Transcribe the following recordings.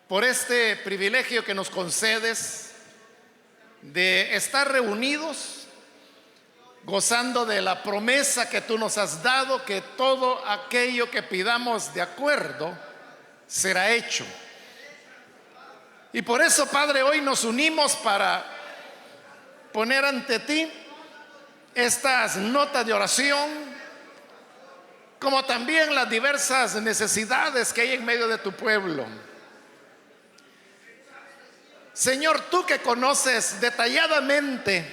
por este privilegio que nos concedes de estar reunidos, gozando de la promesa que tú nos has dado, que todo aquello que pidamos de acuerdo será hecho. Y por eso, Padre, hoy nos unimos para poner ante ti estas notas de oración, como también las diversas necesidades que hay en medio de tu pueblo. Señor, tú que conoces detalladamente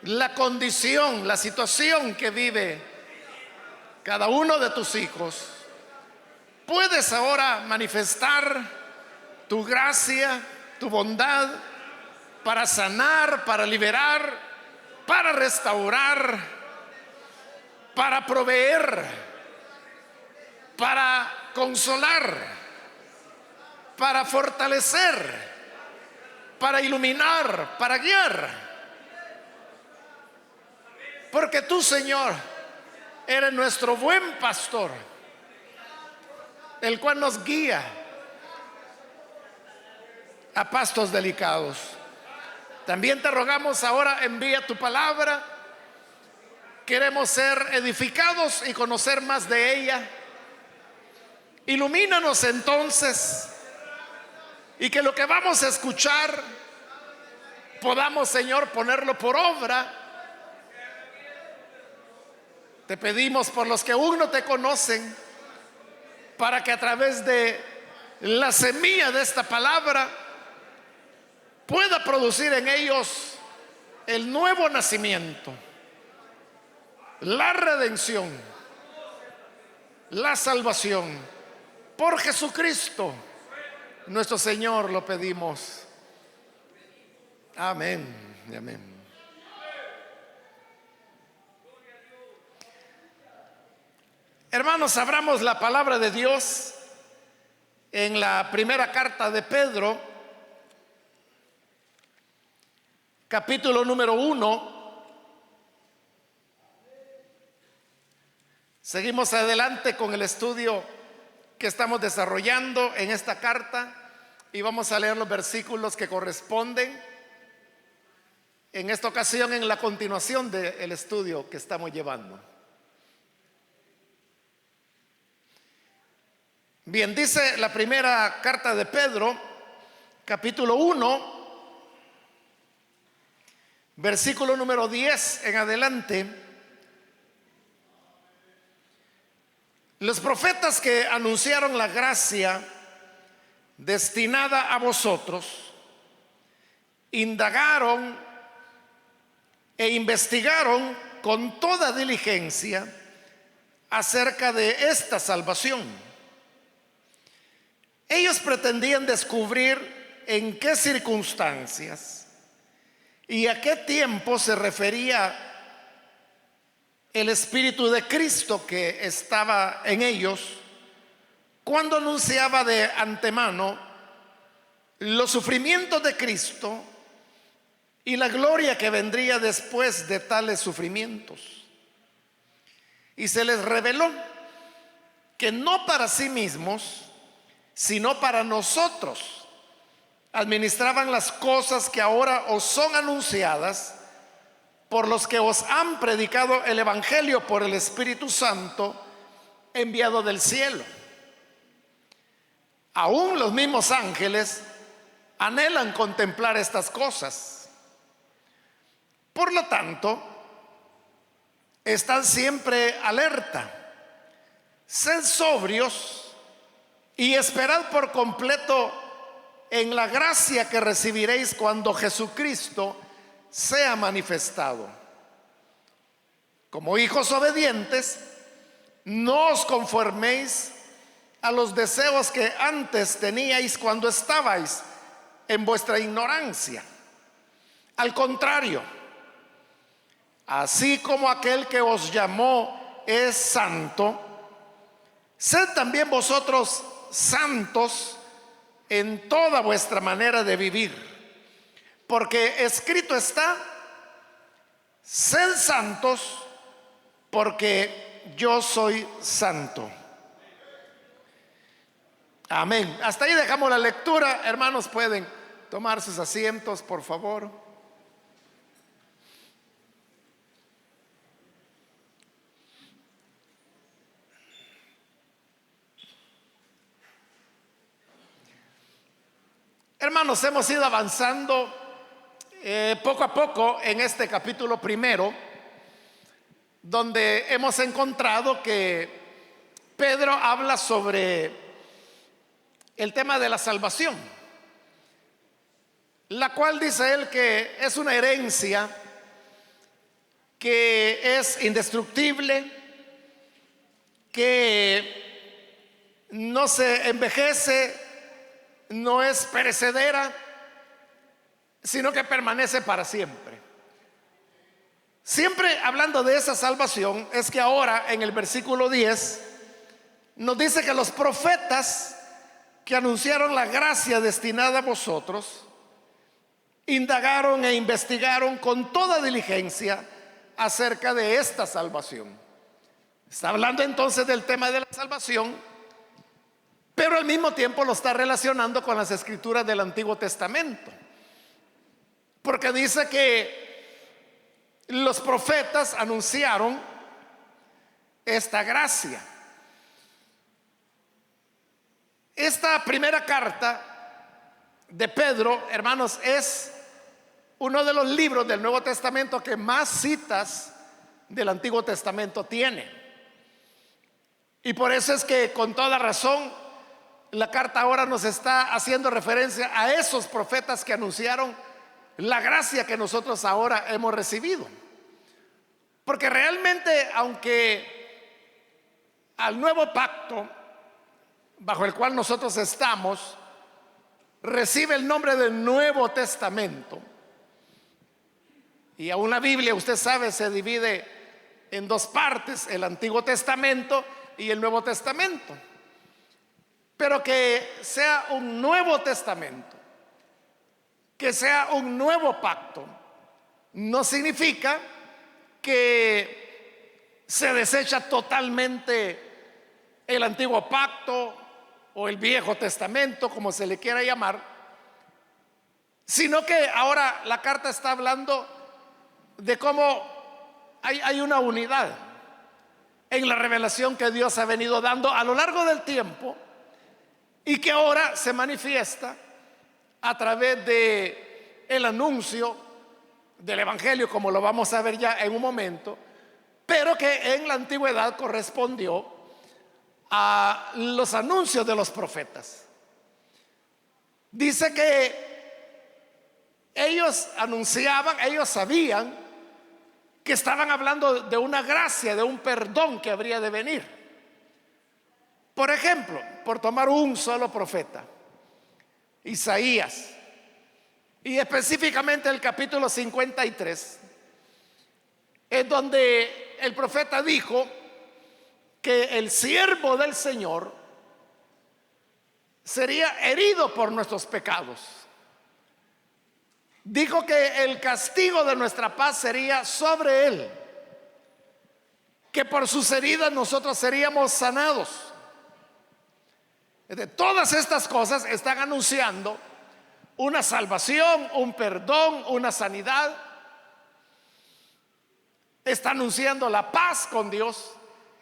la condición, la situación que vive cada uno de tus hijos, puedes ahora manifestar tu gracia, tu bondad para sanar, para liberar, para restaurar, para proveer, para consolar, para fortalecer, para iluminar, para guiar. Porque tú, Señor, eres nuestro buen pastor, el cual nos guía a pastos delicados. También te rogamos ahora, envía tu palabra. Queremos ser edificados y conocer más de ella. Ilumínanos entonces, y que lo que vamos a escuchar podamos, Señor, ponerlo por obra. Te pedimos por los que aún no te conocen, para que a través de la semilla de esta palabra pueda producir en ellos el nuevo nacimiento, la redención, la salvación. Por Jesucristo nuestro Señor lo pedimos. Amén y amén. Hermanos, abramos la palabra de Dios en la primera carta de Pedro, capítulo número 1. Seguimos adelante con el estudio que estamos desarrollando en esta carta y vamos a leer los versículos que corresponden en esta ocasión en la continuación del estudio que estamos llevando. Bien, dice la primera carta de Pedro, capítulo 1, versículo número 10 en adelante. Los profetas que anunciaron la gracia destinada a vosotros indagaron e investigaron con toda diligencia acerca de esta salvación. Ellos pretendían descubrir en qué circunstancias y a qué tiempo se refería el Espíritu de Cristo que estaba en ellos cuando anunciaba de antemano los sufrimientos de Cristo y la gloria que vendría después de tales sufrimientos. Y se les reveló que no para sí mismos, sino para nosotros administraban las cosas que ahora os son anunciadas por los que os han predicado el Evangelio por el Espíritu Santo enviado del cielo. Aún los mismos ángeles anhelan contemplar estas cosas. Por lo tanto, estad siempre alerta, sed sobrios y esperad por completo en la gracia que recibiréis cuando Jesucristo sea manifestado. Como hijos obedientes, no os conforméis a los deseos que antes teníais cuando estabais en vuestra ignorancia. Al contrario, así como aquel que os llamó es santo, sed también vosotros santos en toda vuestra manera de vivir. Porque escrito está: sed santos porque yo soy santo. Amén. Hasta ahí dejamos la lectura. Hermanos, pueden tomar sus asientos, por favor. Hermanos, hemos ido avanzando poco a poco en este capítulo primero, donde hemos encontrado que Pedro habla sobre el tema de la salvación, la cual dice él que es una herencia que es indestructible, que no se envejece, no es perecedera, sino que permanece para siempre. Siempre hablando de esa salvación, es que ahora en el versículo 10 nos dice que los profetas que anunciaron la gracia destinada a vosotros indagaron e investigaron con toda diligencia acerca de esta salvación. Está hablando entonces del tema de la salvación, pero al mismo tiempo lo está relacionando con las escrituras del Antiguo Testamento, porque dice que los profetas anunciaron esta gracia. Esta primera carta de Pedro, hermanos, es uno de los libros del Nuevo Testamento que más citas del Antiguo Testamento tiene. Y por eso es que con toda razón la carta ahora nos está haciendo referencia a esos profetas que anunciaron la gracia que nosotros ahora hemos recibido. Porque realmente, aunque al nuevo pacto bajo el cual nosotros estamos recibe el nombre del Nuevo Testamento, y aún la Biblia, usted sabe, se divide en dos partes: el Antiguo Testamento y el Nuevo Testamento. Pero que sea un Nuevo Testamento, que sea un nuevo pacto, no significa que se desecha totalmente el Antiguo Pacto o el Viejo Testamento, como se le quiera llamar, sino que ahora la carta está hablando de cómo hay una unidad en la revelación que Dios ha venido dando a lo largo del tiempo y que ahora se manifiesta a través de el anuncio del Evangelio, como lo vamos a ver ya en un momento, pero que en la antigüedad correspondió a los anuncios de los profetas. Dice que ellos anunciaban, ellos sabían que estaban hablando de una gracia, de un perdón que habría de venir. Por ejemplo, por tomar un solo profeta, Isaías, y específicamente el capítulo 53, es donde el profeta dijo que el siervo del Señor sería herido por nuestros pecados. Dijo que el castigo de nuestra paz sería sobre él, que por sus heridas nosotros seríamos sanados. De todas estas cosas están anunciando una salvación, un perdón, una sanidad. Está anunciando la paz con Dios.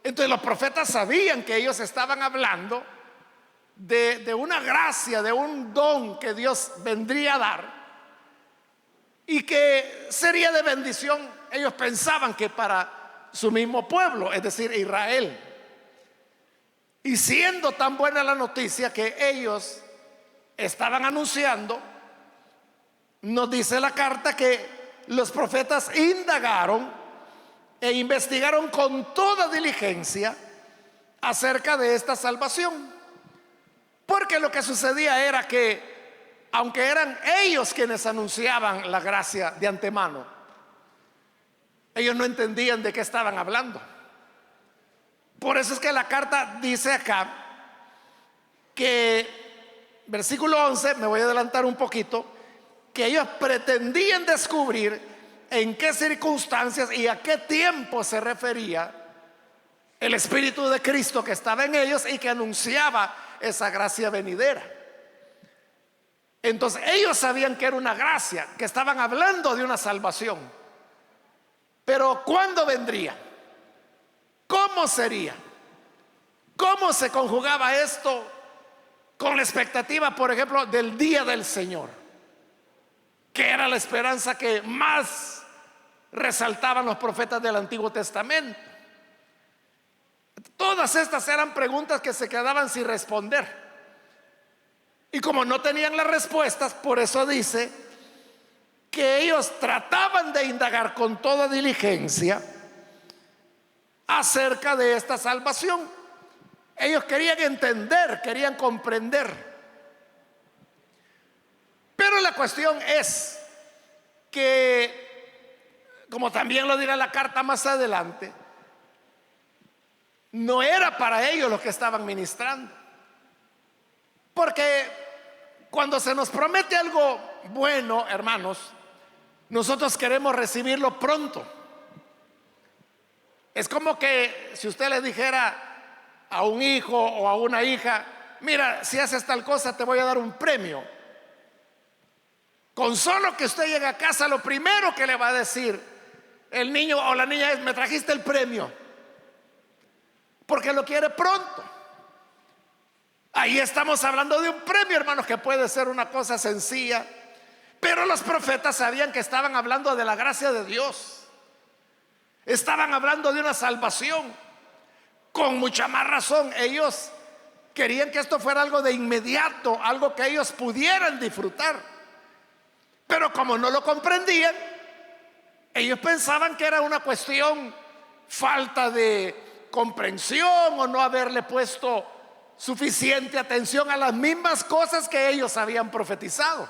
Entonces los profetas sabían que ellos estaban hablando de una gracia, de un don que Dios vendría a dar y que sería de bendición. Ellos pensaban que para su mismo pueblo, es decir, Israel. Y siendo tan buena la noticia que ellos estaban anunciando, nos dice la carta que los profetas indagaron e investigaron con toda diligencia acerca de esta salvación. Porque lo que sucedía era que, aunque eran ellos quienes anunciaban la gracia de antemano, ellos no entendían de qué estaban hablando. Por eso es que la carta dice acá que, versículo 11, me voy a adelantar un poquito, que ellos pretendían descubrir en qué circunstancias y a qué tiempo se refería el Espíritu de Cristo que estaba en ellos y que anunciaba esa gracia venidera. Entonces ellos sabían que era una gracia, que estaban hablando de una salvación. Pero ¿cuándo vendría? ¿Cómo sería? ¿Cómo se conjugaba esto con la expectativa, por ejemplo, del día del Señor, que era la esperanza que más resaltaban los profetas del Antiguo Testamento? Todas estas eran preguntas que se quedaban sin responder. Y como no tenían las respuestas, por eso dice que ellos trataban de indagar con toda diligencia acerca de esta salvación. Ellos querían entender, querían comprender. Pero la cuestión es que, como también lo dirá la carta más adelante, no era para ellos lo que estaban ministrando. Porque cuando se nos promete algo bueno, hermanos, nosotros queremos recibirlo pronto. Es como que si usted le dijera a un hijo o a una hija: mira, si haces tal cosa te voy a dar un premio. Con solo que usted llegue a casa, lo primero que le va a decir el niño o la niña es: me trajiste el premio, porque lo quiere pronto. Ahí estamos hablando de un premio, hermanos, que puede ser una cosa sencilla, pero los profetas sabían que estaban hablando de la gracia de Dios, estaban hablando de una salvación. Con mucha más razón ellos querían que esto fuera algo de inmediato, algo que ellos pudieran disfrutar. Pero como no lo comprendían, ellos pensaban que era una cuestión falta de comprensión o no haberle puesto suficiente atención a las mismas cosas que ellos habían profetizado.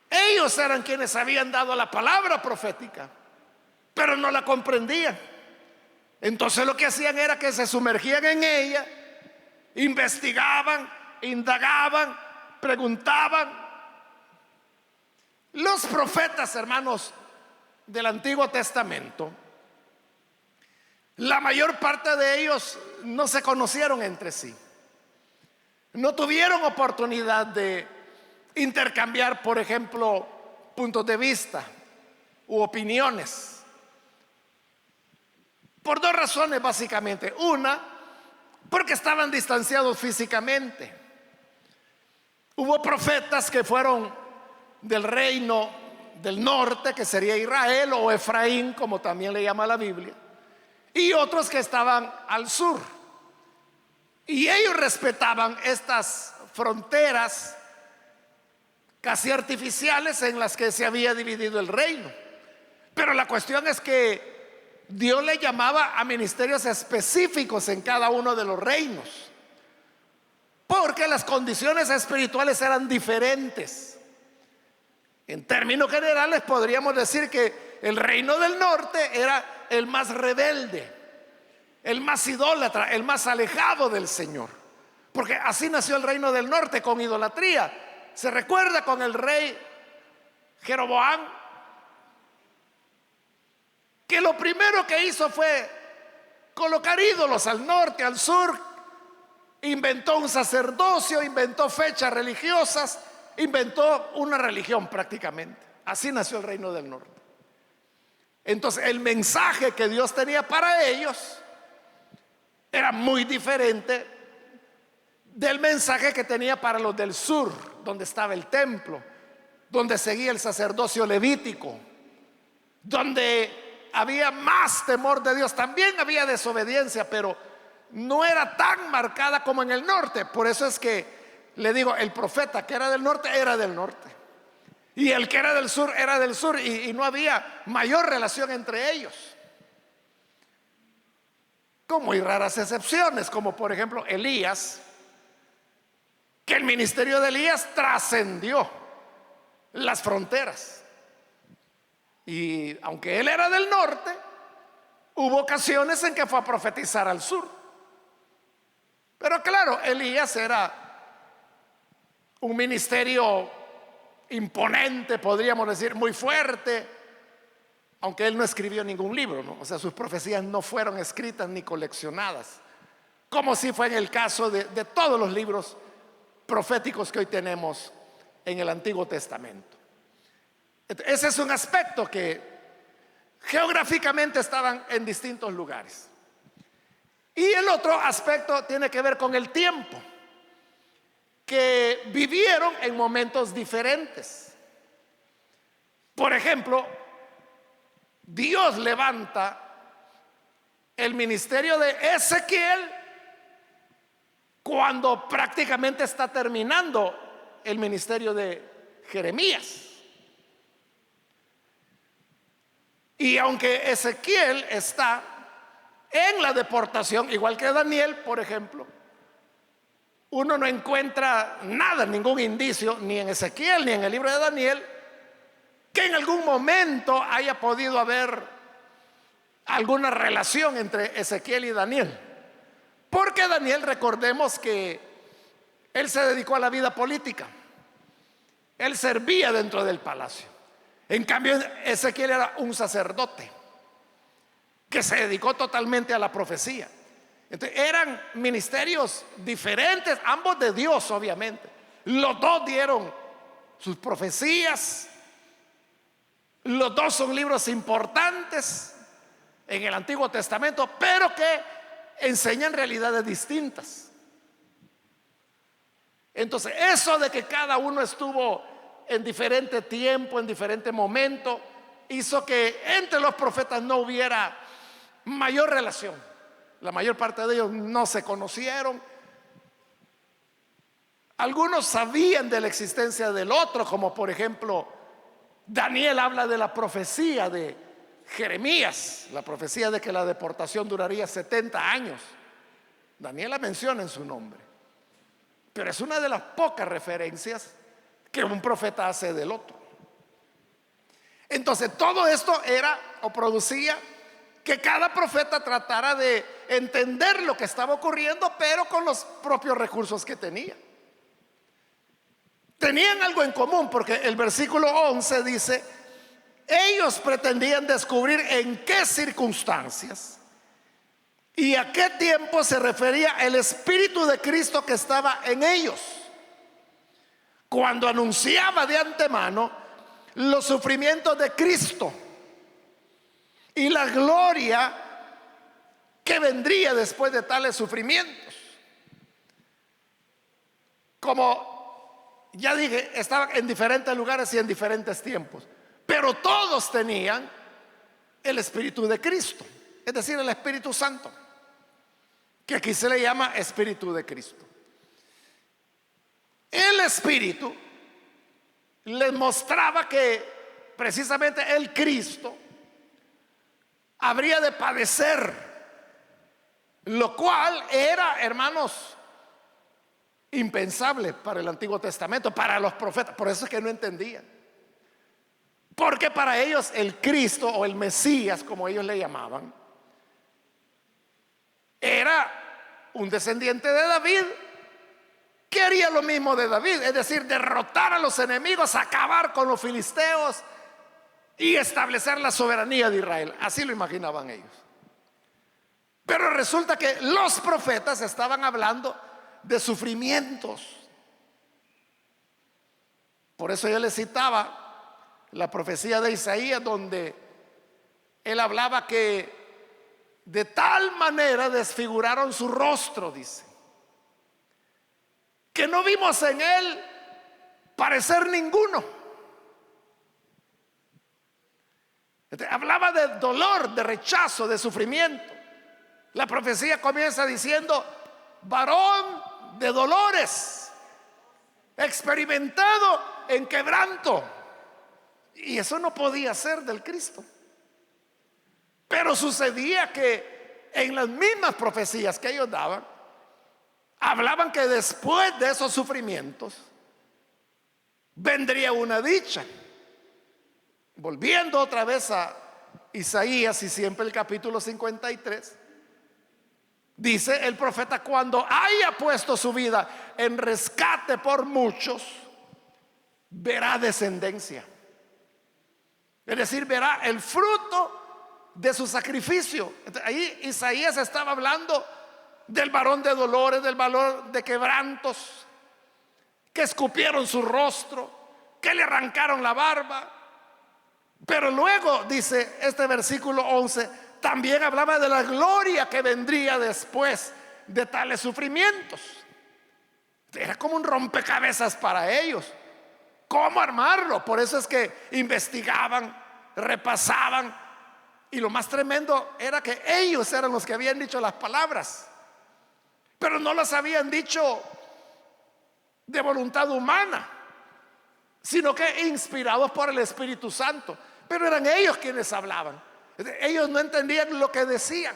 Ellos eran quienes habían dado la palabra profética, pero no la comprendían. Entonces lo que hacían era que se sumergían en ella, investigaban, indagaban, preguntaban. Los profetas, hermanos, del Antiguo Testamento, la mayor parte de ellos no se conocieron entre sí, no tuvieron oportunidad de intercambiar, por ejemplo, puntos de vista u opiniones. Por dos razones básicamente. Una, porque estaban distanciados físicamente. Hubo profetas que fueron del reino del norte, que sería Israel o Efraín, como también le llama la Biblia, y otros que estaban al sur. Y ellos respetaban estas fronteras casi artificiales en las que se había dividido el reino. Pero la cuestión es que Dios le llamaba a ministerios específicos en cada uno de los reinos, porque las condiciones espirituales eran diferentes. En términos generales podríamos decir que el reino del norte era el más rebelde, el más idólatra, el más alejado del Señor, porque así nació el reino del norte, con idolatría. Se recuerda con el rey Jeroboam, que lo primero que hizo fue colocar ídolos al norte, al sur. Inventó un sacerdocio, inventó fechas religiosas, inventó una religión prácticamente. Así nació el reino del norte. Entonces el mensaje que Dios tenía para ellos era muy diferente del mensaje que tenía para los del sur, donde estaba el templo, donde seguía el sacerdocio levítico, donde había más temor de Dios. También había desobediencia, pero no era tan marcada como en el norte. Por eso es que le digo, el profeta que era del norte era del norte, y el que era del sur era del sur, y no había mayor relación entre ellos, con muy raras excepciones, como por ejemplo Elías, que el ministerio de Elías trascendió las fronteras. Y aunque él era del norte, hubo ocasiones en que fue a profetizar al sur. Pero claro, Elías era un ministerio imponente, podríamos decir, muy fuerte, aunque él no escribió ningún libro, ¿no? O sea, sus profecías no fueron escritas ni coleccionadas. como si fue en el caso de todos los libros proféticos que hoy tenemos en el Antiguo Testamento. Ese es un aspecto, que geográficamente estaban en distintos lugares. Y el otro aspecto tiene que ver con el tiempo, que vivieron en momentos diferentes. Por ejemplo, Dios levanta el ministerio de Ezequiel cuando prácticamente está terminando el ministerio de Jeremías. Y aunque Ezequiel está en la deportación, igual que Daniel, por ejemplo, uno no encuentra nada, ningún indicio, ni en Ezequiel ni en el libro de Daniel, que en algún momento haya podido haber alguna relación entre Ezequiel y Daniel. Porque Daniel, recordemos que él se dedicó a la vida política, él servía dentro del palacio. En cambio, Ezequiel era un sacerdote que se dedicó totalmente a la profecía. Entonces, eran ministerios diferentes, ambos de Dios, obviamente. Los dos dieron sus profecías, los dos son libros importantes en el Antiguo Testamento, pero que enseñan realidades distintas. Entonces, eso de que cada uno estuvo en diferente tiempo, en diferente momento, hizo que entre los profetas no hubiera mayor relación. La mayor parte de ellos no se conocieron. Algunos sabían de la existencia del otro, como por ejemplo Daniel habla de la profecía de Jeremías, la profecía de que la deportación duraría 70 años. Daniel la menciona en su nombre, pero es una de las pocas referencias que un profeta hace del otro. Entonces, todo esto era o producía que cada profeta tratara de entender lo que estaba ocurriendo, pero con los propios recursos que tenía. Tenían algo en común, porque el versículo 11 dice: ellos pretendían descubrir en qué circunstancias y a qué tiempo se refería el Espíritu de Cristo que estaba en ellos, cuando anunciaba de antemano los sufrimientos de Cristo y la gloria que vendría después de tales sufrimientos. Como ya dije, estaban en diferentes lugares y en diferentes tiempos, pero todos tenían el Espíritu de Cristo, es decir, el Espíritu Santo, que aquí se le llama Espíritu de Cristo. El Espíritu les mostraba que precisamente el Cristo habría de padecer, lo cual era, hermanos, impensable para el Antiguo Testamento, para los profetas. Por eso es que no entendían, porque para ellos el Cristo o el Mesías, como ellos le llamaban, era un descendiente de David que haría lo mismo de David, es decir, derrotar a los enemigos, acabar con los filisteos y establecer la soberanía de Israel. Así lo imaginaban ellos. Pero resulta que los profetas estaban hablando de sufrimientos. Por eso yo les citaba la profecía de Isaías, donde él hablaba que de tal manera desfiguraron su rostro, dice, que no vimos en él parecer ninguno. Hablaba de dolor, de rechazo, de sufrimiento. La profecía comienza diciendo: varón de dolores, experimentado en quebranto. Y eso no podía ser del Cristo. Pero sucedía que en las mismas profecías que ellos daban, hablaban que después de esos sufrimientos vendría una dicha. Volviendo otra vez a Isaías, y siempre el capítulo 53, dice el profeta: cuando haya puesto su vida en rescate por muchos, verá descendencia. Es decir, verá el fruto de su sacrificio. Entonces, ahí Isaías estaba hablando del varón de dolores, del varón de quebrantos, que escupieron su rostro, que le arrancaron la barba. Pero luego dice este versículo 11, también hablaba de la gloria que vendría después de tales sufrimientos. Era como un rompecabezas para ellos. ¿Cómo armarlo? Por eso es que investigaban, repasaban. Y lo más tremendo era que ellos eran los que habían dicho las palabras, pero no las habían dicho de voluntad humana, sino que inspirados por el Espíritu Santo. Pero eran ellos quienes hablaban. Ellos no entendían lo que decían,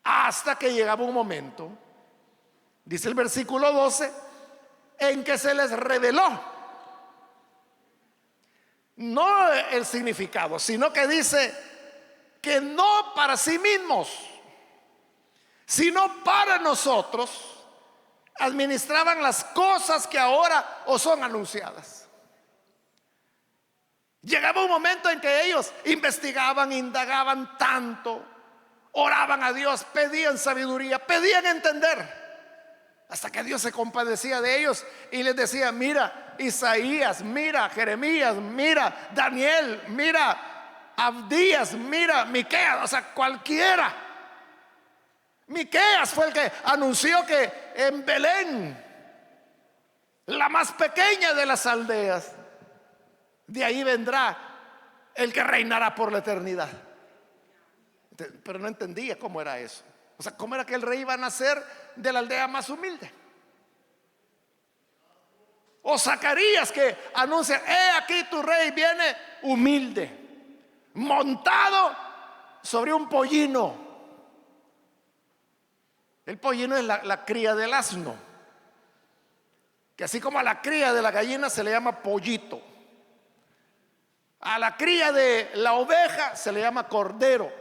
hasta que llegaba un momento, dice el versículo 12, en que se les reveló no el significado, sino que dice que no para sí mismos, sino para nosotros administraban las cosas que ahora os son anunciadas. Llegaba un momento en que ellos investigaban, indagaban tanto, oraban a Dios, pedían sabiduría, pedían entender, hasta que Dios se compadecía de ellos y les decía: mira Isaías, mira Jeremías, mira Daniel, mira Abdías, mira Miqueas, o sea, cualquiera. Miqueas fue el que anunció que en Belén, la más pequeña de las aldeas, de ahí vendrá el que reinará por la eternidad. Pero no entendía cómo era eso. O sea, cómo era que el rey iba a nacer de la aldea más humilde. O Zacarías, que anuncia: he aquí tu rey viene humilde, montado sobre un pollino. El pollino es la cría del asno, que así como a la cría de la gallina se le llama pollito, a la cría de la oveja se le llama cordero,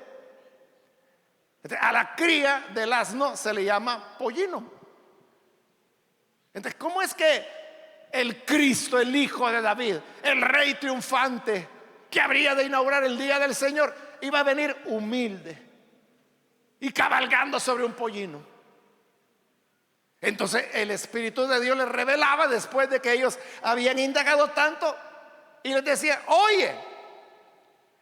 a la cría del asno se le llama pollino. Entonces, ¿cómo es que el Cristo, el Hijo de David, el Rey triunfante que habría de inaugurar el día del Señor, iba a venir humilde y cabalgando sobre un pollino? Entonces el Espíritu de Dios les revelaba, después de que ellos habían indagado tanto, y les decía: oye,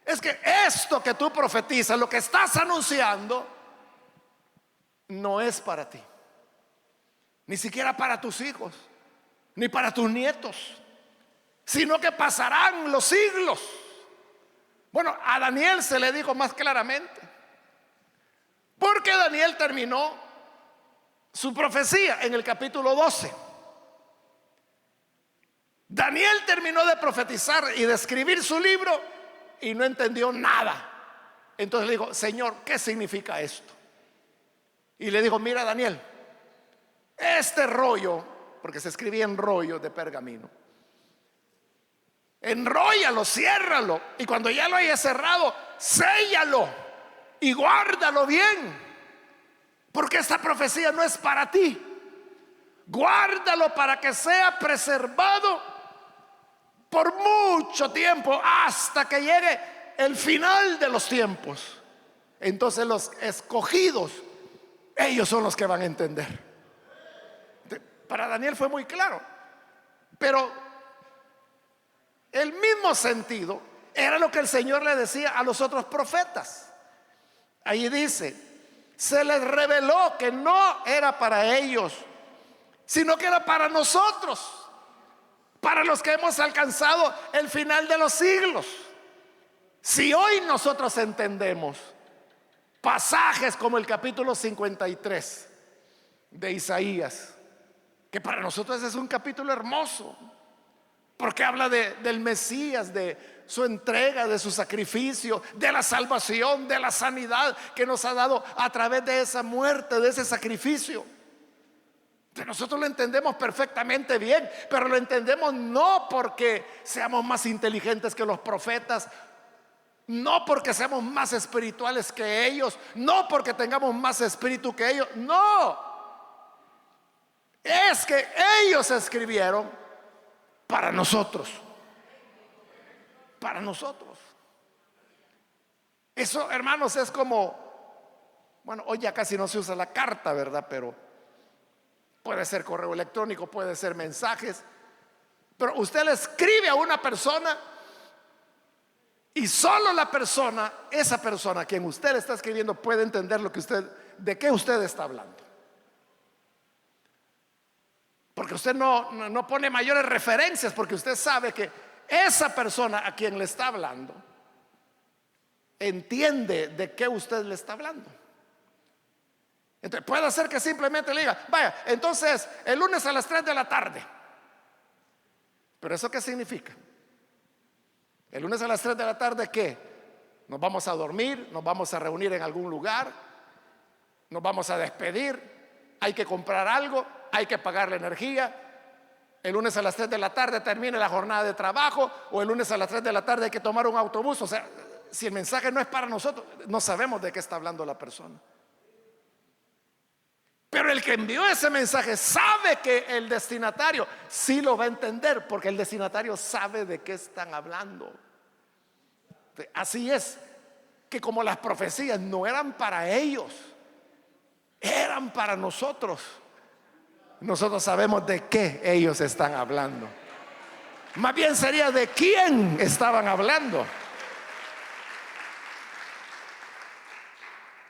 es que esto que tú profetizas, lo que estás anunciando, no es para ti, ni siquiera para tus hijos, ni para tus nietos, sino que pasarán los siglos. Bueno, a Daniel se le dijo más claramente, porque Daniel terminó su profecía en el capítulo 12. Daniel terminó de profetizar y de escribir su libro y no entendió nada. Entonces le dijo: Señor, ¿qué significa esto? Y le dijo: mira, Daniel, este rollo, porque se escribía en rollo de pergamino, enróllalo, ciérralo, y cuando ya lo hayas cerrado, séllalo y guárdalo bien, porque esta profecía no es para ti. Guárdalo para que sea preservado por mucho tiempo, hasta que llegue el final de los tiempos. Entonces los escogidos, ellos son los que van a entender. Para Daniel fue muy claro, pero el mismo sentido era lo que el Señor le decía a los otros profetas. Ahí dice: se les reveló que no era para ellos, sino que era para nosotros, para los que hemos alcanzado el final de los siglos. Si hoy nosotros entendemos pasajes como el capítulo 53 de Isaías, que para nosotros es un capítulo hermoso, porque habla del Mesías, de su entrega, de su sacrificio, de la salvación, de la sanidad que nos ha dado a través de esa muerte, de ese sacrificio. Nosotros lo entendemos perfectamente bien, pero lo entendemos no porque seamos más inteligentes que los profetas, no porque seamos más espirituales que ellos, no porque tengamos más espíritu que ellos, no. Es que ellos escribieron para nosotros. Para nosotros. Eso, hermanos, es como Bueno, hoy ya casi no se usa la carta, ¿verdad? Pero puede ser correo electrónico, puede ser mensajes. Pero usted le escribe a una persona y solo la persona, esa persona a quien usted le está escribiendo, puede entender de qué usted está hablando. Porque usted no pone mayores referencias, porque usted sabe que esa persona a quien le está hablando entiende de qué usted le está hablando. Entonces puede ser que simplemente le diga: vaya, entonces el lunes a las 3 de la tarde. ¿Pero eso qué significa? El lunes a las 3 de la tarde, ¿qué? Nos vamos a dormir, nos vamos a reunir en algún lugar, nos vamos a despedir, hay que comprar algo, hay que pagar la energía. El lunes a las 3 de la tarde termina la jornada de trabajo, o el lunes a las 3 de la tarde hay que tomar un autobús. O sea, si el mensaje no es para nosotros, no sabemos de qué está hablando la persona. Pero el que envió ese mensaje sabe que el destinatario sí lo va a entender, porque el destinatario sabe de qué están hablando. Así es que como las profecías no eran para ellos, eran para nosotros. Nosotros sabemos de qué ellos están hablando. Más bien sería de quién estaban hablando.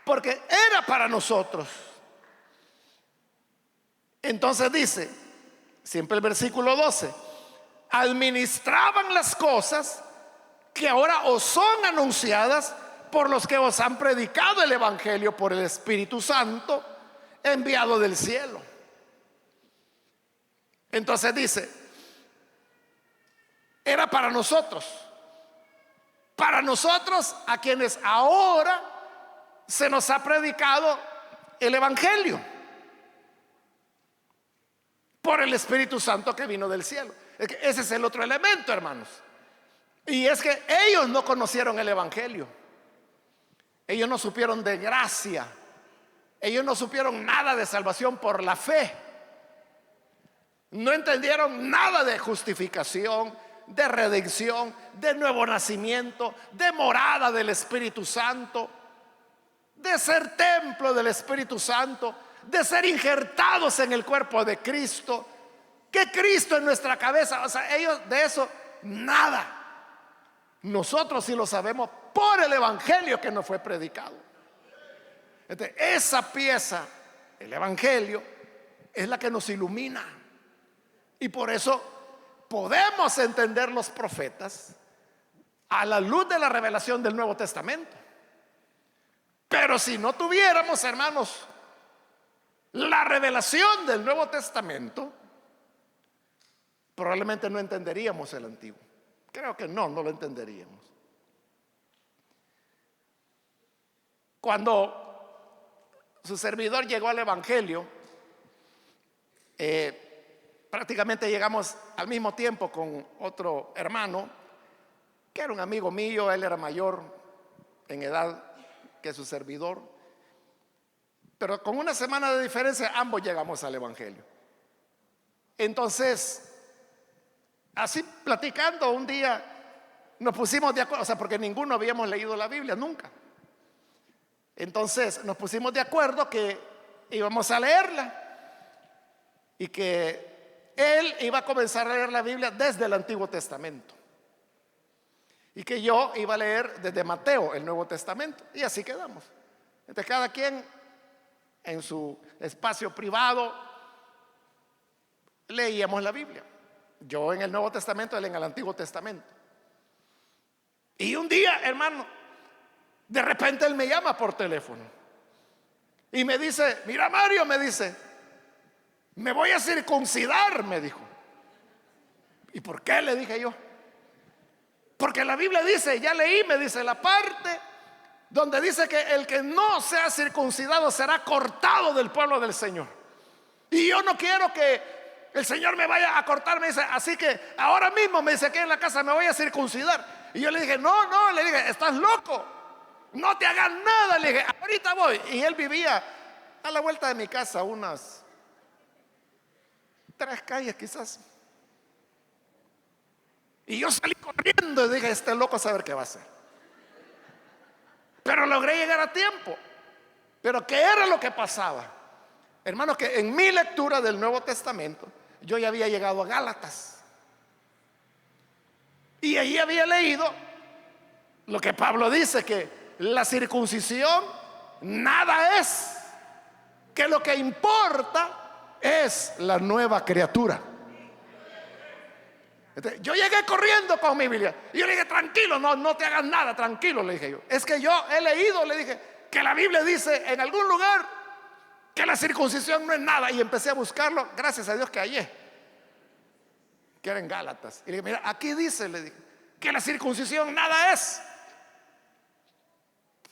Porque era para nosotros. Entonces dice, siempre el versículo 12: administraban las cosas que ahora os son anunciadas por los que os han predicado el evangelio por el Espíritu Santo enviado del cielo. Entonces dice, era para nosotros a quienes ahora se nos ha predicado el evangelio por el Espíritu Santo que vino del cielo. Ese es el otro elemento, hermanos. Y es que ellos no conocieron el evangelio. Ellos no supieron de gracia. Ellos no supieron nada de salvación por la fe. No entendieron nada de justificación, de redención, de nuevo nacimiento, de morada del Espíritu Santo, de ser templo del Espíritu Santo, de ser injertados en el cuerpo de Cristo, que Cristo en nuestra cabeza. O sea, ellos de eso nada. Nosotros sí lo sabemos por el evangelio que nos fue predicado. Entonces, esa pieza, el evangelio, es la que nos ilumina. Y por eso podemos entender los profetas a la luz de la revelación del Nuevo Testamento. Pero si no tuviéramos, hermanos, la revelación del Nuevo Testamento, probablemente no entenderíamos el Antiguo. Creo que no lo entenderíamos. Cuando su servidor llegó al evangelio, prácticamente llegamos al mismo tiempo con otro hermano que era un amigo mío. Él era mayor en edad que su servidor, pero con una semana de diferencia ambos llegamos al evangelio. Entonces, así platicando un día nos pusimos de acuerdo, o sea, porque ninguno habíamos leído la Biblia nunca. Entonces nos pusimos de acuerdo que íbamos a leerla y que él iba a comenzar a leer la Biblia desde el Antiguo Testamento y que yo iba a leer desde Mateo el Nuevo Testamento, y así quedamos. Entonces cada quien en su espacio privado leíamos la Biblia, yo en el Nuevo Testamento, él en el Antiguo Testamento. Y un día, hermano, de repente él me llama por teléfono y me dice: mira, Mario, me dice, me voy a circuncidar, me dijo. ¿Y por qué?, le dije yo. Porque la Biblia dice, ya leí, me dice, la parte donde dice que el que no sea circuncidado será cortado del pueblo del Señor. Y yo no quiero que el Señor me vaya a cortar, me dice, así que ahora mismo, me dice, aquí en la casa me voy a circuncidar. Y yo le dije, no, le dije, estás loco, no te hagas nada, le dije, ahorita voy. Y él vivía a la vuelta de mi casa, unas 3 calles quizás. Y yo salí corriendo y dije, este loco a saber qué va a hacer. Pero logré llegar a tiempo. Pero ¿qué era lo que pasaba? Hermanos, que en mi lectura del Nuevo Testamento yo ya había llegado a Gálatas y ahí había leído lo que Pablo dice, que la circuncisión nada es, que lo que importa es la nueva criatura. Entonces, yo llegué corriendo con mi Biblia y yo le dije: tranquilo, no te hagas nada, tranquilo, le dije yo. Es que yo he leído, le dije, que la Biblia dice en algún lugar que la circuncisión no es nada. Y empecé a buscarlo, gracias a Dios que hallé, que era en Gálatas. Y le dije: mira, aquí dice, le dije, que la circuncisión nada es,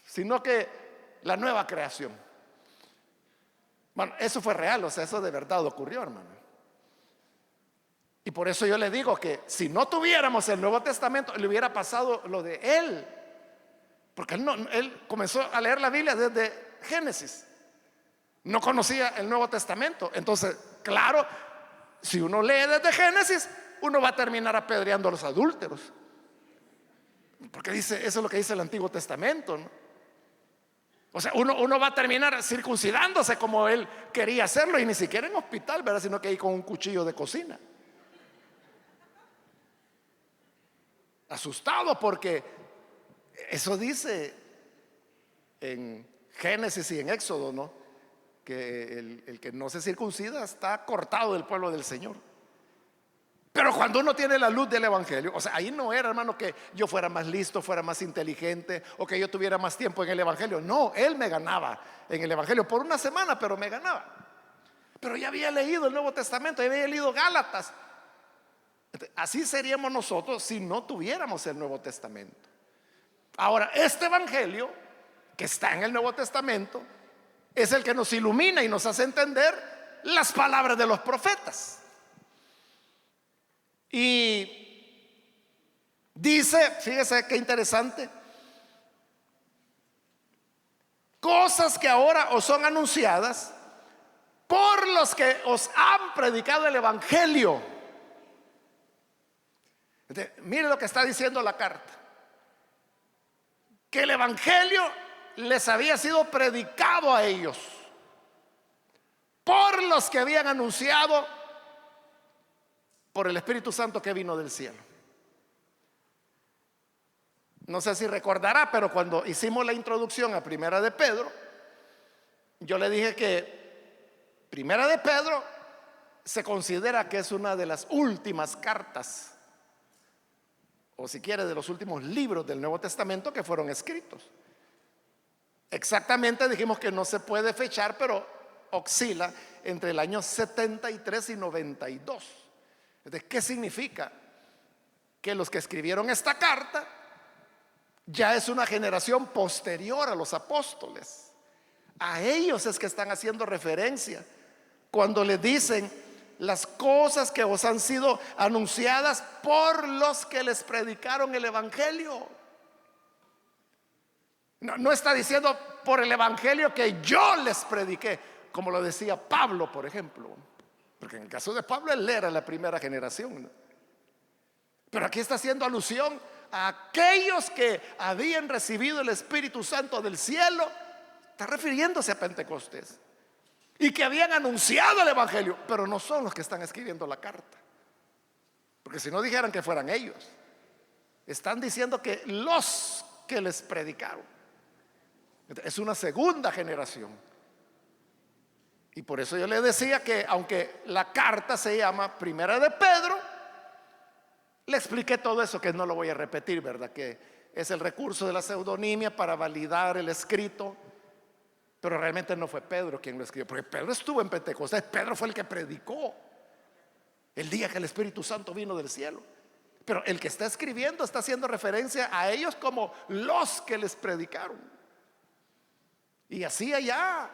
sino que la nueva creación. Bueno, eso fue real, o sea, eso de verdad ocurrió, hermano. Y por eso yo le digo que si no tuviéramos el Nuevo Testamento, le hubiera pasado lo de él. Porque él comenzó a leer la Biblia desde Génesis. No conocía el Nuevo Testamento. Entonces, claro, si uno lee desde Génesis, uno va a terminar apedreando a los adúlteros. Porque dice, eso es lo que dice el Antiguo Testamento, ¿no? O sea, uno va a terminar circuncidándose como él quería hacerlo, y ni siquiera en hospital, ¿verdad? Sino que ahí con un cuchillo de cocina. Asustado porque eso dice en Génesis y en Éxodo, ¿no? Que el que no se circuncida está cortado del pueblo del Señor. Pero cuando uno tiene la luz del Evangelio, o sea, ahí no era, hermano, que yo fuera más listo, fuera más inteligente, o que yo tuviera más tiempo en el Evangelio. No, él me ganaba en el Evangelio por una semana, pero me ganaba. Pero ya había leído el Nuevo Testamento, ya había leído Gálatas. Así seríamos nosotros si no tuviéramos el Nuevo Testamento. Ahora, este Evangelio que está en el Nuevo Testamento es el que nos ilumina y nos hace entender las palabras de los profetas. Y dice, fíjese qué interesante, cosas que ahora os son anunciadas por los que os han predicado el Evangelio. Mire lo que está diciendo la carta: que el Evangelio les había sido predicado a ellos por los que habían anunciado por el Espíritu Santo que vino del cielo. No sé si recordará, pero cuando hicimos la introducción a Primera de Pedro, yo le dije que Primera de Pedro se considera que es una de las últimas cartas, o si quiere, de los últimos libros del Nuevo Testamento que fueron escritos. Exactamente dijimos que no se puede fechar, pero oscila entre el año 73 y 92. Entonces, ¿qué significa? Que los que escribieron esta carta ya es una generación posterior a los apóstoles. A ellos es que están haciendo referencia cuando les dicen: las cosas que os han sido anunciadas por los que les predicaron el Evangelio. No está diciendo por el Evangelio que yo les prediqué, como lo decía Pablo, por ejemplo. Porque en el caso de Pablo, él era la primera generación, ¿no? Pero aquí está haciendo alusión a aquellos que habían recibido el Espíritu Santo del cielo. Está refiriéndose a Pentecostés, y que habían anunciado el Evangelio, pero no son los que están escribiendo la carta. Porque si no dijeran que fueran ellos, están diciendo que los que les predicaron. Es una segunda generación. Y por eso yo le decía que aunque la carta se llama Primera de Pedro, le expliqué todo eso, que no lo voy a repetir, ¿verdad? Que es el recurso de la pseudonimia para validar el escrito. Pero realmente no fue Pedro quien lo escribió, porque Pedro estuvo en Pentecostés. Pedro fue el que predicó el día que el Espíritu Santo vino del cielo. Pero el que está escribiendo está haciendo referencia a ellos como los que les predicaron. Y así allá,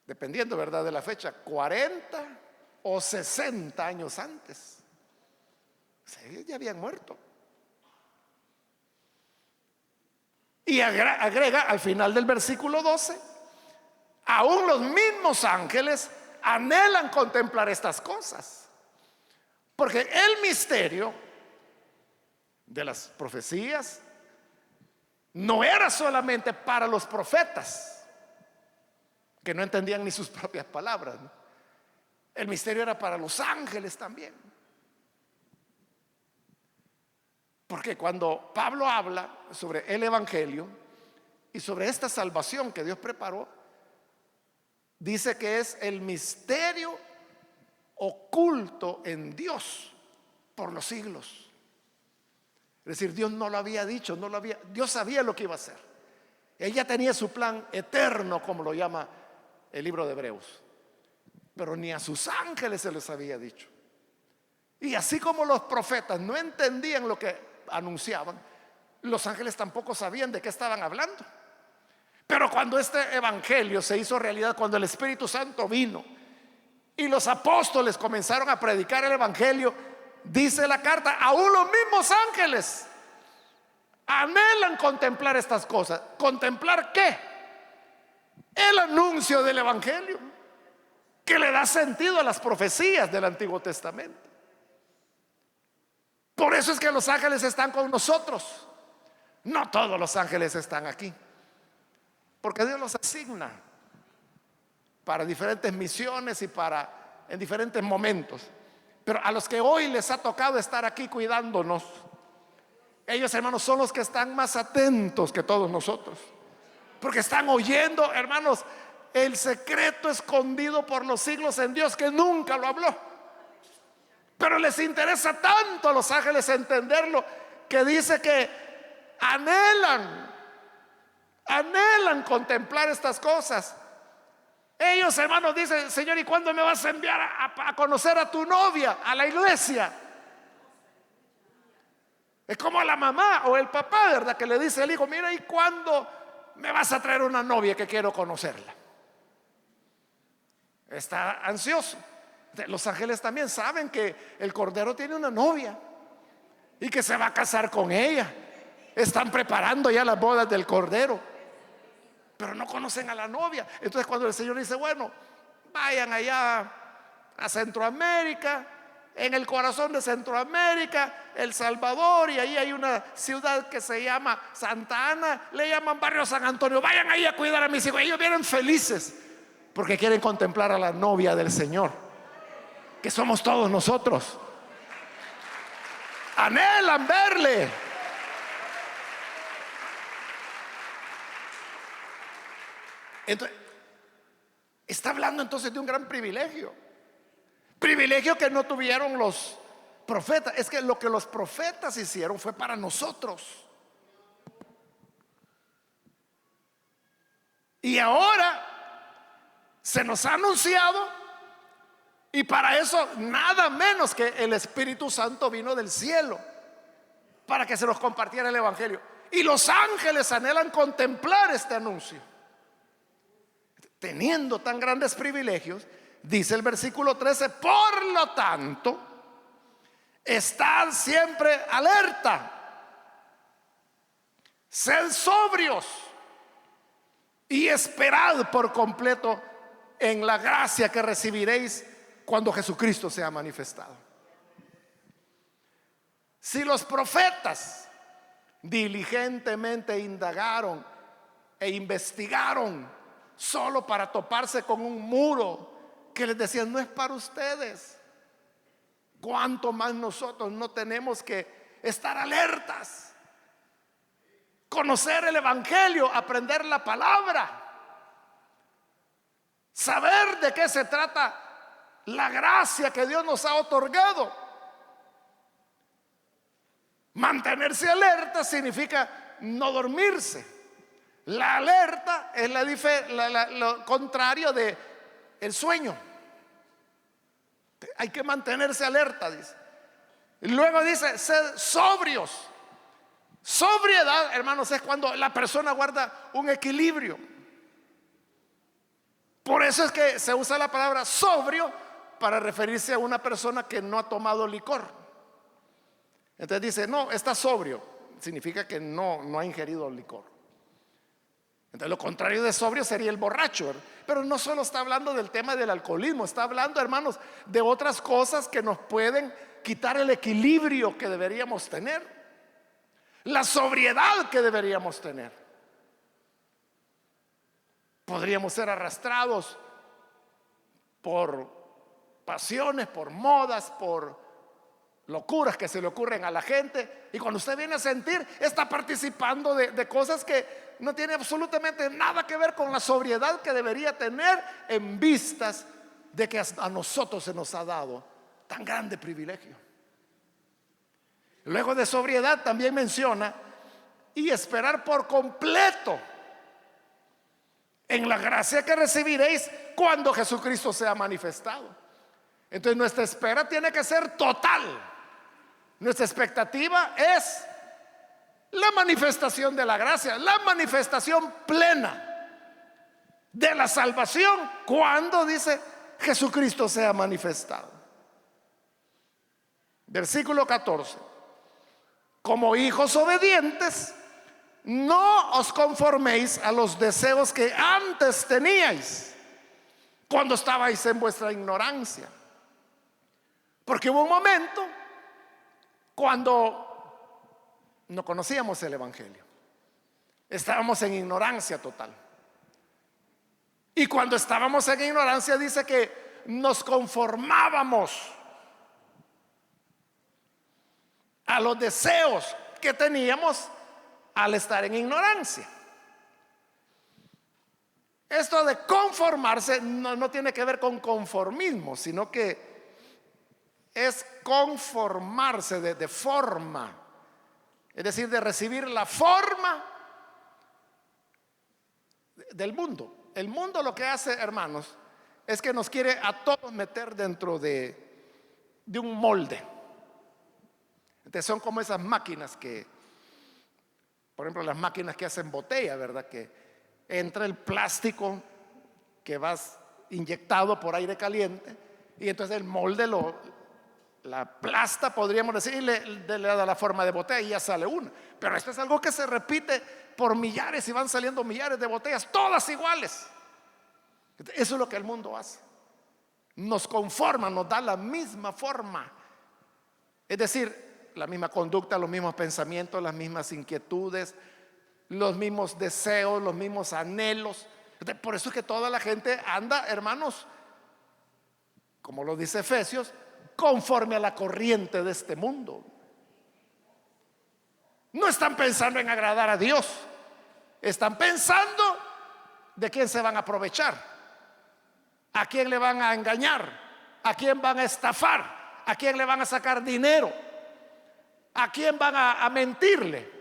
dependiendo, ¿verdad?, de la fecha, 40 o 60 años antes. O sea, ellos ya habían muerto. Y agrega al final del versículo 12: aún los mismos ángeles anhelan contemplar estas cosas, porque el misterio de las profecías no era solamente para los profetas, que no entendían ni sus propias palabras, ¿no? El misterio era para los ángeles también. Porque cuando Pablo habla sobre el evangelio y sobre esta salvación que Dios preparó, dice que es el misterio oculto en Dios por los siglos. Es decir, Dios no lo había dicho, Dios sabía lo que iba a hacer. Ella tenía su plan eterno, como lo llama el libro de Hebreos, pero ni a sus ángeles se les había dicho. Y así como los profetas no entendían lo que anunciaban, los ángeles tampoco sabían de qué estaban hablando. Pero cuando este evangelio se hizo realidad, cuando el Espíritu Santo vino y los apóstoles comenzaron a predicar el evangelio, dice la carta, aún los mismos ángeles anhelan contemplar estas cosas. ¿Contemplar qué? El anuncio del evangelio, que le da sentido a las profecías del Antiguo Testamento. Por eso es que los ángeles están con nosotros. No todos los ángeles están aquí, porque Dios los asigna para diferentes misiones y en diferentes momentos. Pero a los que hoy les ha tocado estar aquí cuidándonos, ellos, hermanos, son los que están más atentos que todos nosotros, porque están oyendo, hermanos, el secreto escondido por los siglos en Dios, que nunca lo habló. Pero les interesa tanto a los ángeles entenderlo, que dice que anhelan contemplar estas cosas. Ellos, hermanos, dicen: Señor, ¿y cuándo me vas a enviar a conocer a tu novia, a la iglesia? Es como la mamá o el papá, ¿verdad?, que le dice al hijo: mira, ¿y cuándo me vas a traer una novia que quiero conocerla? Está ansioso. Los ángeles también saben que el Cordero tiene una novia y que se va a casar con ella. Están preparando ya las bodas del Cordero, pero no conocen a la novia. Entonces, cuando el Señor dice: bueno, vayan allá a Centroamérica, en el corazón de Centroamérica, El Salvador, y ahí hay una ciudad que se llama Santa Ana, le llaman Barrio San Antonio, vayan ahí a cuidar a mis hijos. Ellos vienen felices porque quieren contemplar a la novia del Señor, que somos todos nosotros. Anhelan verle. Entonces, está hablando entonces de un gran privilegio que no tuvieron los profetas. Es que lo que los profetas hicieron fue para nosotros, y ahora se nos ha anunciado, y para eso nada menos que el Espíritu Santo vino del cielo para que se nos compartiera el evangelio. Y los ángeles anhelan contemplar este anuncio. Teniendo tan grandes privilegios, dice el versículo 13: por lo tanto, estad siempre alerta, sed sobrios y esperad por completo en la gracia que recibiréis cuando Jesucristo sea manifestado. Si los profetas diligentemente indagaron e investigaron solo para toparse con un muro que les decía: no es para ustedes, ¿cuánto más nosotros no tenemos que estar alertas, conocer el evangelio, aprender la palabra, saber de qué se trata la gracia que Dios nos ha otorgado? Mantenerse alerta significa no dormirse. La alerta es lo contrario de el sueño. Hay que mantenerse alerta, dice. Y luego dice: sed sobrios. Sobriedad, hermanos, es cuando la persona guarda un equilibrio. Por eso es que se usa la palabra sobrio para referirse a una persona que no ha tomado licor. Entonces dice: no, está sobrio, significa que no ha ingerido licor. Entonces, lo contrario de sobrio sería el borracho. Pero no solo está hablando del tema del alcoholismo, está hablando, hermanos, de otras cosas que nos pueden quitar el equilibrio que deberíamos tener. la sobriedad que deberíamos tener. Podríamos ser arrastrados por pasiones, por modas, por locuras que se le ocurren a la gente, y cuando usted viene a sentir, está participando de cosas que no tienen absolutamente nada que ver con la sobriedad que debería tener, en vistas de que a nosotros se nos ha dado tan grande privilegio. Luego de sobriedad también menciona: y esperar por completo en la gracia que recibiréis cuando Jesucristo sea manifestado. Entonces nuestra espera tiene que ser total. Nuestra expectativa es la manifestación de la gracia, la manifestación plena de la salvación cuando, dice, Jesucristo sea manifestado. Versículo 14: como hijos obedientes, no os conforméis a los deseos que antes teníais cuando estabais en vuestra ignorancia. Porque hubo un momento cuando no conocíamos el evangelio, estábamos en ignorancia total. Y cuando estábamos en ignorancia, dice que nos conformábamos a los deseos que teníamos al estar en ignorancia. Esto de conformarse no tiene que ver con conformismo, sino que es conformarse de forma, es decir, de recibir la forma del mundo. El mundo lo que hace, hermanos, es que nos quiere a todos meter dentro de un molde. Entonces son como esas máquinas que, por ejemplo, las máquinas que hacen botella, ¿verdad? Que entra el plástico que vas inyectado por aire caliente, y entonces el molde la aplasta, podríamos decir, y le da la forma de botella y ya sale una. Pero esto es algo que se repite por millares y van saliendo millares de botellas, todas iguales. Eso es lo que el mundo hace. Nos conforma, nos da la misma forma. Es decir, la misma conducta, los mismos pensamientos, las mismas inquietudes, los mismos deseos, los mismos anhelos. Por eso es que toda la gente anda, hermanos, como lo dice Efesios, conforme a la corriente de este mundo. No están pensando en agradar a Dios, están pensando de quién se van a aprovechar, a quién le van a engañar, a quién van a estafar, a quién le van a sacar dinero, a quién van a mentirle,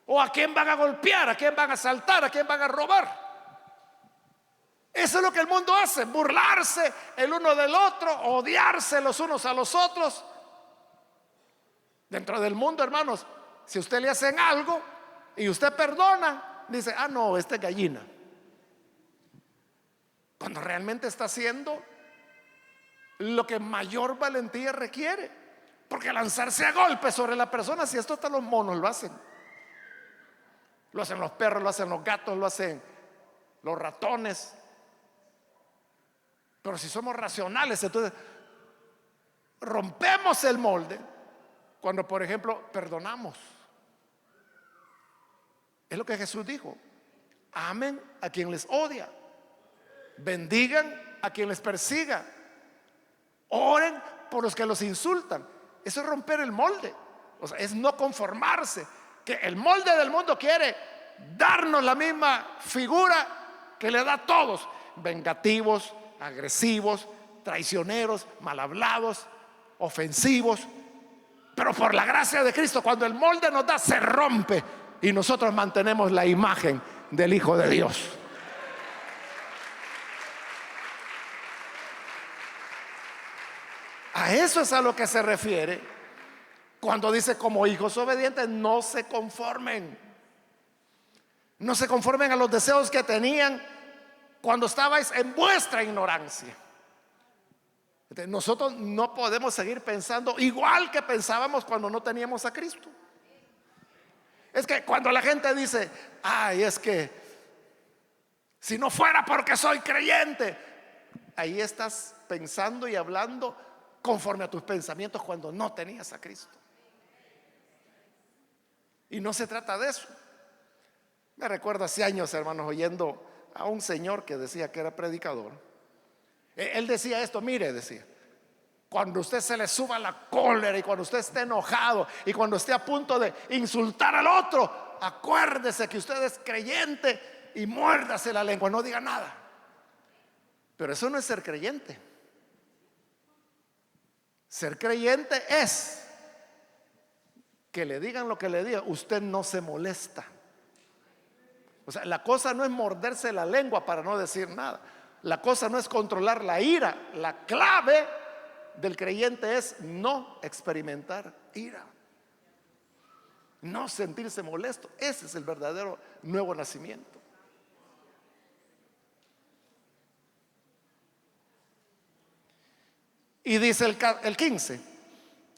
o a quién van a golpear, a quién van a asaltar, a quién van a robar. Eso es lo que el mundo hace: burlarse el uno del otro, odiarse los unos a los otros. Dentro del mundo, hermanos, si usted le hacen algo y usted perdona, dice: ah, no, esta es gallina. Cuando realmente está haciendo lo que mayor valentía requiere. Porque lanzarse a golpes sobre la persona, si esto hasta los monos lo hacen. Lo hacen los perros, lo hacen los gatos, lo hacen los ratones. Pero si somos racionales, entonces rompemos el molde cuando, por ejemplo, perdonamos. Es lo que Jesús dijo: amen a quien les odia, bendigan a quien les persiga, oren por los que los insultan. Eso es romper el molde. O sea, es no conformarse. Que el molde del mundo quiere darnos la misma figura que le da a todos: vengativos, agresivos, traicioneros, mal hablados, ofensivos. Pero por la gracia de Cristo, cuando el molde nos da, se rompe y nosotros mantenemos la imagen del Hijo de Dios. A eso es a lo que se refiere cuando dice: como hijos obedientes, no se conformen. No se conformen a los deseos que tenían cuando estabais en vuestra ignorancia. Entonces, nosotros no podemos seguir pensando igual que pensábamos cuando no teníamos a Cristo. Es que cuando la gente dice: ay, es que si no fuera porque soy creyente, ahí estás pensando y hablando conforme a tus pensamientos cuando no tenías a Cristo. Y no se trata de eso. Me recuerdo hace años, hermanos, oyendo a un señor que decía que era predicador. Él decía esto, mire, decía, cuando usted se le suba la cólera y cuando usted esté enojado y cuando esté a punto de insultar al otro, acuérdese que usted es creyente y muérdase la lengua, no diga nada. Pero eso no es ser creyente. Ser creyente es que le digan lo que le digan, usted no se molesta. O sea, la cosa no es morderse la lengua para no decir nada. La cosa no es controlar la ira. La clave del creyente es no experimentar ira, no sentirse molesto. Ese es el verdadero nuevo nacimiento. Y dice el 15,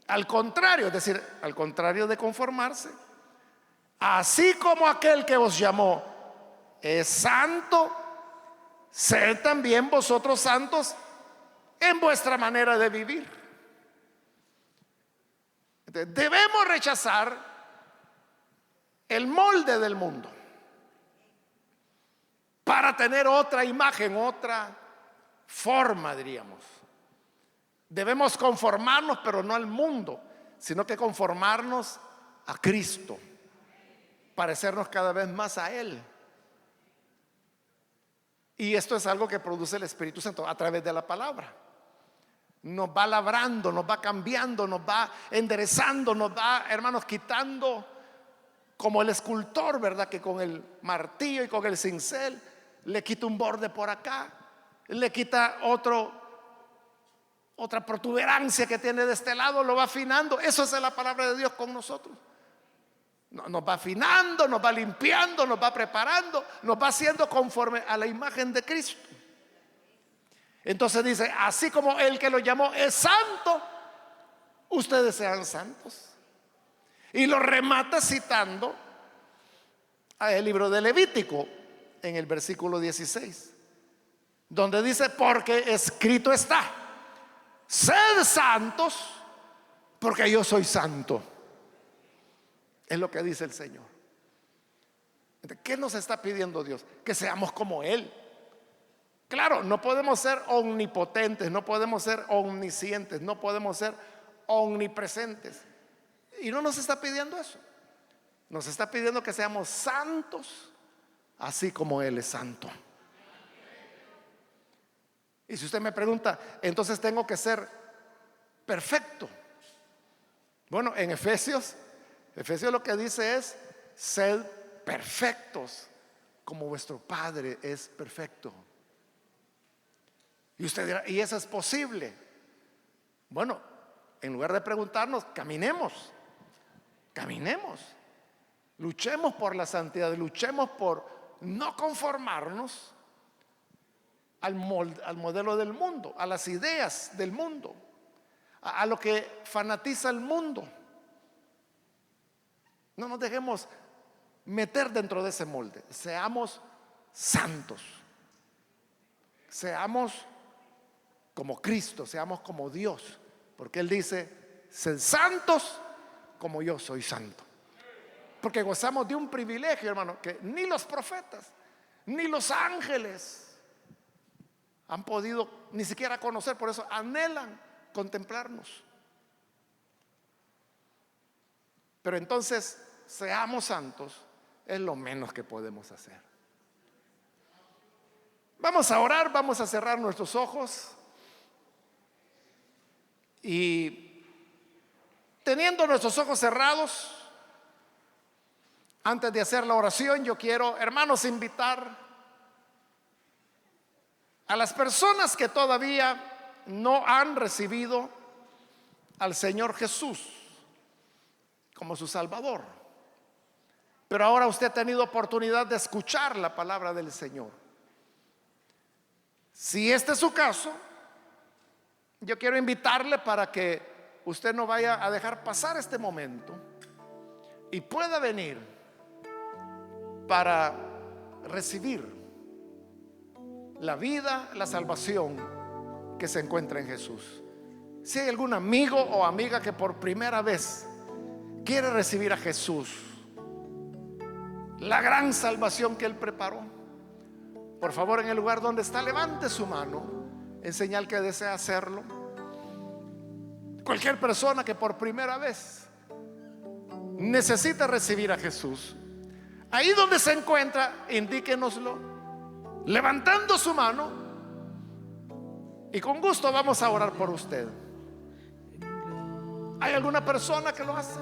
al contrario, es decir, al contrario de conformarse, así como aquel que os llamó es santo, sed también vosotros santos en vuestra manera de vivir. Debemos rechazar el molde del mundo para tener otra imagen, otra forma, diríamos. Debemos conformarnos, pero no al mundo, sino que conformarnos a Cristo, parecernos cada vez más a Él. Y esto es algo que produce el Espíritu Santo a través de la palabra. Nos va labrando, nos va cambiando, nos va enderezando, nos va, hermanos, quitando, como el escultor, ¿verdad? Que con el martillo y con el cincel le quita un borde por acá, le quita otra protuberancia que tiene de este lado, lo va afinando. Eso es la palabra de Dios con nosotros. Nos va afinando, nos va limpiando, nos va preparando, nos va haciendo conforme a la imagen de Cristo. Entonces dice, así como el que lo llamó es santo, ustedes sean santos. Y lo remata citando al libro de Levítico en el versículo 16, donde dice, porque escrito está, sed santos porque yo soy santo. Es lo que dice el Señor. ¿Qué nos está pidiendo Dios? Que seamos como Él. Claro, no podemos ser omnipotentes, no podemos ser omniscientes, no podemos ser omnipresentes. Y no nos está pidiendo eso. Nos está pidiendo que seamos santos, así como Él es santo. Y si usted me pregunta, entonces tengo que ser perfecto. Bueno, en Efesios lo que dice es, sed perfectos como vuestro Padre es perfecto. Y usted dirá, ¿y eso es posible? Bueno, en lugar de preguntarnos, caminemos, luchemos por la santidad, luchemos por no conformarnos al modelo del mundo, a las ideas del mundo, a lo que fanatiza el mundo. No nos dejemos meter dentro de ese molde. Seamos santos, seamos como Cristo, seamos como Dios, porque Él dice, sed santos como yo soy santo. Porque gozamos de un privilegio, hermano, que ni los profetas ni los ángeles han podido ni siquiera conocer. Por eso anhelan contemplarnos. Pero entonces, seamos santos, es lo menos que podemos hacer. Vamos a orar, vamos a cerrar nuestros ojos. Y teniendo nuestros ojos cerrados, antes de hacer la oración, yo quiero, hermanos, invitar a las personas que todavía no han recibido al Señor Jesús como su Salvador, pero ahora usted ha tenido oportunidad de escuchar la palabra del Señor. Si este es su caso, yo quiero invitarle para que usted no vaya a dejar pasar este momento y pueda venir para recibir la vida, la salvación que se encuentra en Jesús. Si hay algún amigo o amiga que por primera vez quiere recibir a Jesús la gran salvación que Él preparó. Por favor, en el lugar donde está, levante su mano en señal que desea hacerlo. Cualquier persona que por primera vez necesita recibir a Jesús, ahí donde se encuentra, indíquenoslo levantando su mano, y con gusto vamos a orar por usted. ¿Hay alguna persona que lo hace?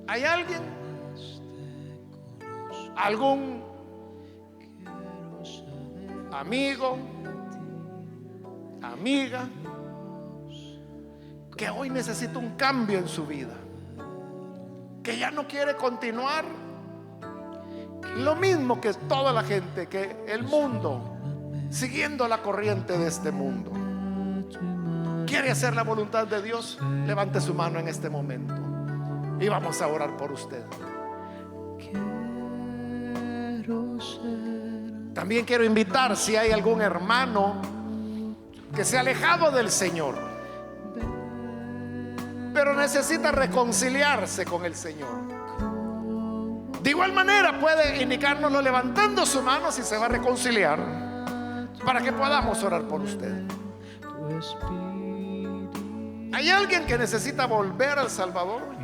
¿Hay alguien? ¿Algún amigo, amiga que hoy necesita un cambio en su vida, que ya no quiere continuar lo mismo que toda la gente, que el mundo, siguiendo la corriente de este mundo? ¿Quiere hacer la voluntad de Dios? Levante su mano en este momento y vamos a orar por usted. También quiero invitar, si hay algún hermano que se ha alejado del Señor, pero necesita reconciliarse con el Señor, de igual manera puede indicárnoslo levantando su mano si se va a reconciliar, para que podamos orar por usted. ¿Hay alguien que necesita volver al Salvador?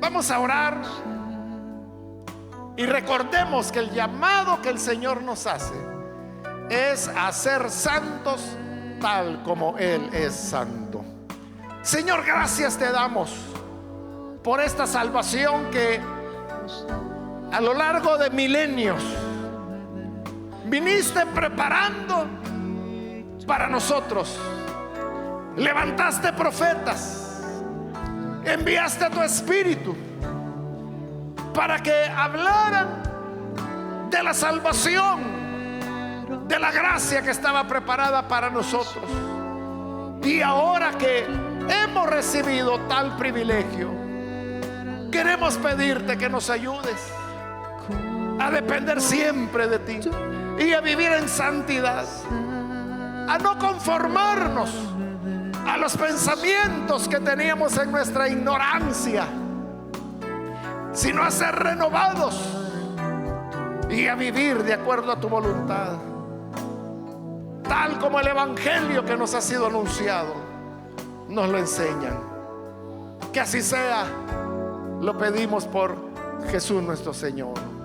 Vamos a orar y recordemos que el llamado que el Señor nos hace es a ser santos tal como Él es santo. Señor, gracias te damos por esta salvación que a lo largo de milenios viniste preparando para nosotros. Levantaste profetas, enviaste a tu Espíritu para que hablaran de la salvación, de la gracia que estaba preparada para nosotros. Y ahora que hemos recibido tal privilegio, queremos pedirte que nos ayudes a depender siempre de ti y a vivir en santidad, a no conformarnos a los pensamientos que teníamos en nuestra ignorancia, sino a ser renovados y a vivir de acuerdo a tu voluntad, tal como el evangelio que nos ha sido anunciado nos lo enseñan. Que así sea, lo pedimos por Jesús nuestro Señor.